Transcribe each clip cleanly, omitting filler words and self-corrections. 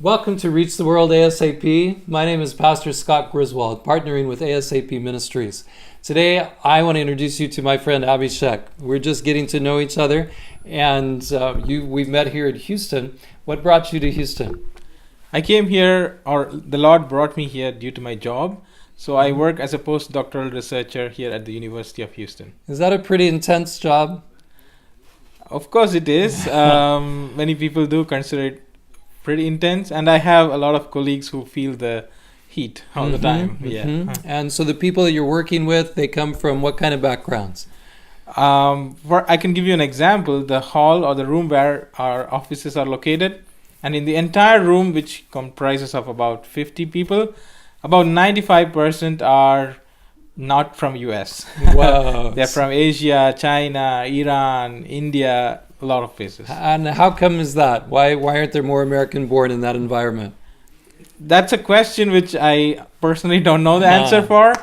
Welcome to Reach the World ASAP. My name is Pastor Scott Griswold, partnering with ASAP Ministries. Today, I want to introduce you to my friend Abhishek. We're just getting to know each other, and we've met here in Houston. What brought you to Houston? I came here, or the Lord brought me here due to my job. So I work as a postdoctoral researcher here at the University of Houston. Is that a pretty intense job? Of course it is. Many people do consider it pretty intense, and I have a lot of colleagues who feel the heat all the time. Yeah. And so the people that you're working with, they come from what kind of backgrounds? I can give you an example. The hall or the room where our offices are located, and in the entire room, which comprises of about 50 people, about 95% are not from US. Wow. They're from Asia, China, Iran, India, a lot of places. And how come is that? Why aren't there more American born in that environment? That's a question which I personally don't know the answer for,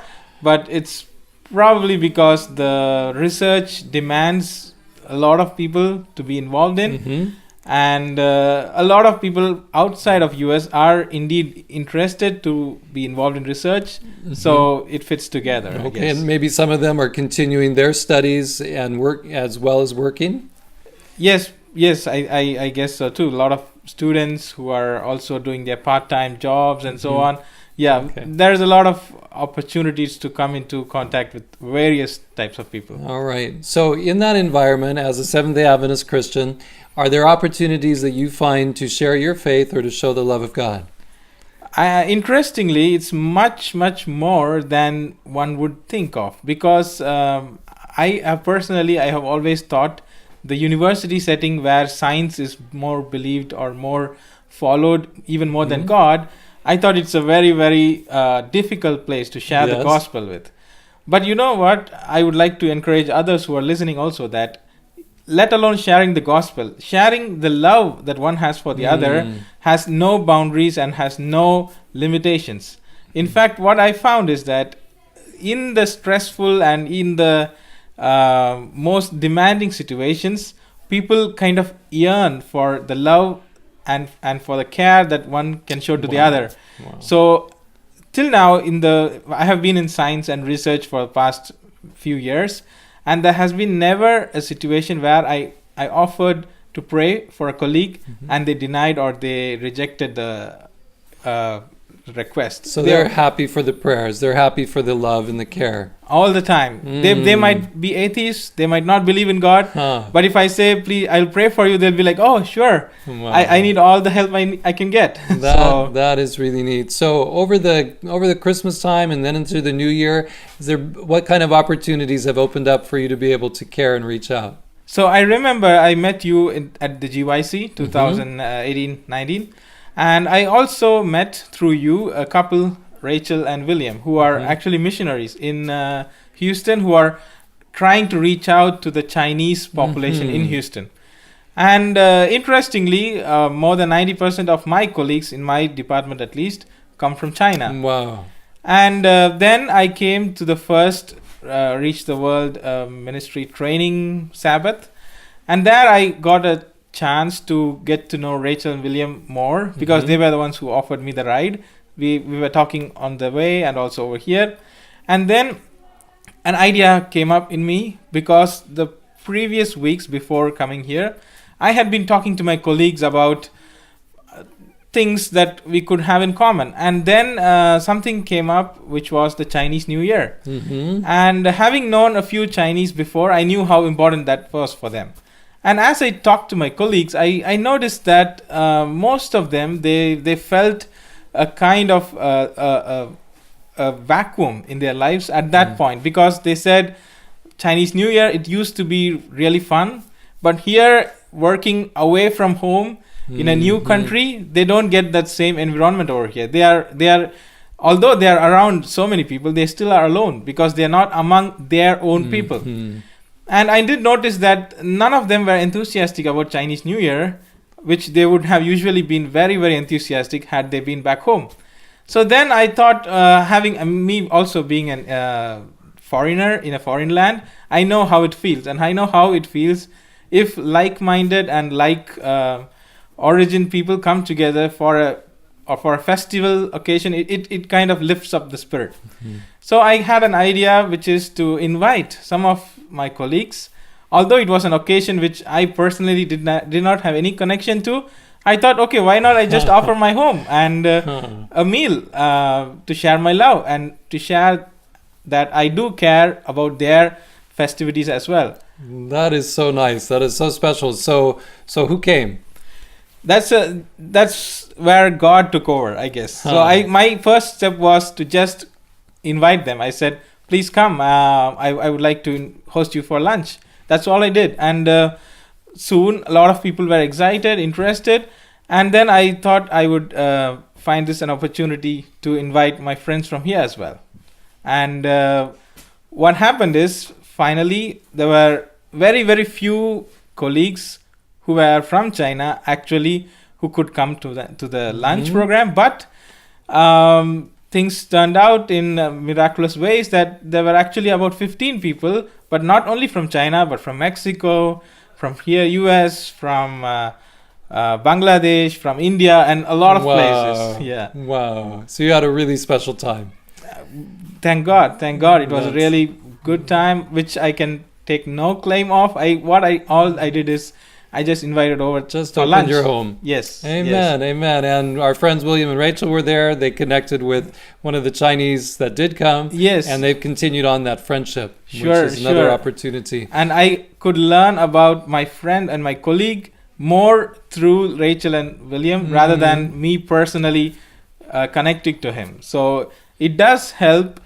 but it's probably because the research demands a lot of people to be involved in. And a lot of people outside of US are indeed interested to be involved in research, so it fits together. I guess. And maybe some of them are continuing their studies and work as well as working? Yes, I guess so too. A lot of students who are also doing their part-time jobs and so on. Yeah, there's a lot of opportunities to come into contact with various types of people. All right. So in that environment, as a Seventh-day Adventist Christian, are there opportunities that you find to share your faith or to show the love of God? Interestingly, it's much more than one would think of, because I have always thought the university setting where science is more believed or more followed, even more than God, I thought it's a very difficult place to share the gospel with. But you know what? I would like to encourage others who are listening also that, let alone sharing the gospel, sharing the love that one has for the other has no boundaries and has no limitations. In fact, what I found is that in the stressful and in the most demanding situations, people kind of yearn for the love and for the care that one can show to the other. So till now, I have been in science and research for the past few years, and there has been never a situation where I offered to pray for a colleague and they denied or they rejected the request. So they're happy for the prayers, they're happy for the love and the care. All the time. They might be atheists, they might not believe in God, but if I say, please, I'll pray for you, they'll be like, oh, sure. Wow. I need all the help I can get. That is really neat. So over the Christmas time and then into the new year, what kind of opportunities have opened up for you to be able to care and reach out? So I remember I met you at the GYC 2018-19. And I also met through you a couple, Rachel and William, who are actually missionaries in Houston, who are trying to reach out to the Chinese population in Houston. And interestingly, more than 90% of my colleagues in my department at least come from China. Wow. And then I came to the first Reach the World ministry training Sabbath. And there I got a chance to get to know Rachel and William more, because they were the ones who offered me the ride. We were talking on the way and also over here. And then an idea came up in me, because the previous weeks before coming here, I had been talking to my colleagues about things that we could have in common. And then something came up, which was the Chinese New Year. And having known a few Chinese before, I knew how important that was for them. And as I talked to my colleagues, I noticed that most of them, they felt a kind of a vacuum in their lives at that point, because they said Chinese New Year, it used to be really fun, but here, working away from home in a new country, they don't get that same environment over here. They are although they are around so many people, they still are alone because they are not among their own people. And I did notice that none of them were enthusiastic about Chinese New Year, which they would have usually been very enthusiastic had they been back home. So then I thought, having me also being a foreigner in a foreign land, I know how it feels. And I know how it feels if like-minded and origin people come together for a or for a festival occasion, it kind of lifts up the spirit. So I had an idea, which is to invite some of my colleagues. Although it was an occasion which I personally did not have any connection to, I thought, okay, why not I just offer my home and a meal to share my love and to share that I do care about their festivities as well. That is so nice. That is so special. So who came? That's where God took over, I guess. So my first step was to just invite them. I said, please come. I would like to host you for lunch. That's all I did. And soon a lot of people were excited, interested. And then I thought I would find this an opportunity to invite my friends from here as well. And what happened is, finally, there were very, very few colleagues who were from China actually who could come to the lunch program. But things turned out in miraculous ways that there were actually about 15 people, but not only from China, but from Mexico, from here, US, from Bangladesh, from India, and a lot of places. Yeah. Wow. So you had a really special time. Thank God. It was a really good time, which I can take no claim of. All I did is I just invited over just for opened lunch. your home. Yes. Amen. And our friends William and Rachel were there. They connected with one of the Chinese that did come. Yes. And they've continued on that friendship, which Sure, is another sure. opportunity. And I could learn about my friend and my colleague more through Rachel and William rather than me personally connecting to him. So it does help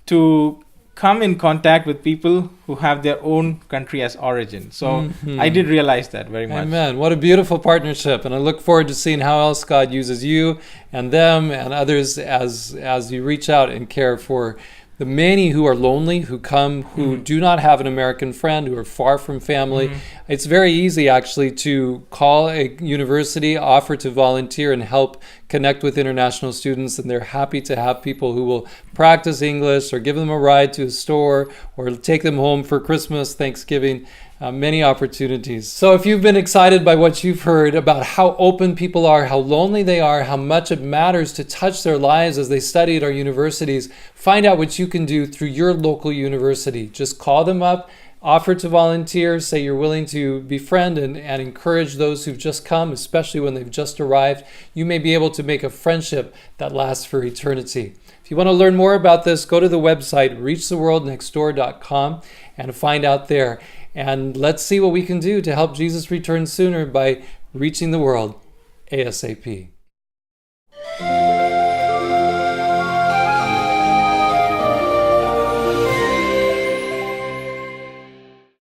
to come in contact with people who have their own country as origin. So I did realize that very much. Amen. What a beautiful partnership. And I look forward to seeing how else God uses you and them and others as you reach out and care for the many who are lonely, who come, who do not have an American friend, who are far from family. It's very easy, actually, to call a university, offer to volunteer and help connect with international students, and they're happy to have people who will practice English or give them a ride to a store or take them home for Christmas, Thanksgiving. Many opportunities. So if you've been excited by what you've heard about how open people are, how lonely they are, how much it matters to touch their lives as they study at our universities, find out what you can do through your local university. Just call them up, offer to volunteer, say you're willing to befriend and encourage those who've just come, especially when they've just arrived. You may be able to make a friendship that lasts for eternity. If you want to learn more about this, go to the website reachtheworldnextdoor.com and find out there. And let's see what we can do to help Jesus return sooner by reaching the world ASAP.